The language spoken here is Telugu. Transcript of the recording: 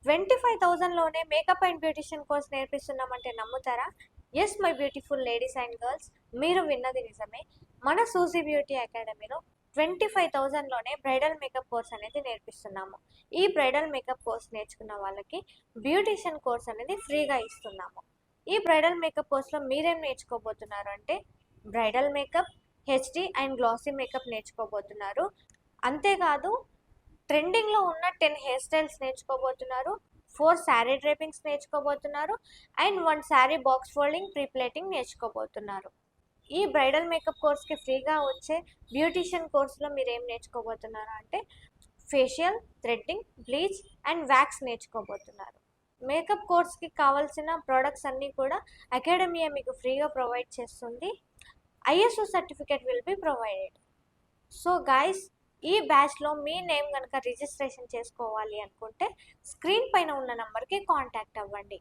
25,000లోనే మేకప్ అండ్ బ్యూటిషియన్ కోర్స్ నేర్పిస్తున్నామంటే నమ్ముతారా? Yes my beautiful ladies and girls, మీరు విన్నది నిజమే. మన సూజీ బ్యూటీ అకాడమీలో 25,000లోనే బ్రైడల్ మేకప్ కోర్స్ అనేది నేర్పిస్తున్నాము. ఈ బ్రైడల్ మేకప్ కోర్స్ నేర్చుకున్న వాళ్ళకి బ్యూటిషియన్ కోర్స్ అనేది ఫ్రీగా ఇస్తున్నాము. ఈ బ్రైడల్ మేకప్ కోర్స్లో మీరేం నేర్చుకోబోతున్నారు అంటే bridal makeup, HD and glossy makeup నేర్చుకోబోతున్నారు. అంతేకాదు ట్రెండింగ్లో ఉన్న 10 హెయిర్ స్టైల్స్ నేర్చుకోబోతున్నారు, 4 శారీ డ్రేపింగ్స్ నేర్చుకోబోతున్నారు and 1 saree box folding prepleating నేర్చుకోబోతున్నారు. ఈ బ్రైడల్ మేకప్ కోర్స్కి ఫ్రీగా వచ్చే బ్యూటిషియన్ కోర్స్లో మీరు ఏం నేర్చుకోబోతున్నారు అంటే facial, threading, bleach and wax నేర్చుకోబోతున్నారు. మేకప్ కోర్స్కి కావాల్సిన ప్రోడక్ట్స్ అన్నీ కూడా అకాడమీ మీకు ఫ్రీగా ప్రొవైడ్ చేస్తుంది. ISO certificate will be provided. So guys, ఈ బ్యాచ్లో మీ నేమ్ కనుక రిజిస్ట్రేషన్ చేసుకోవాలి అనుకుంటే స్క్రీన్ పైన ఉన్న నంబర్కి కాంటాక్ట్ అవ్వండి.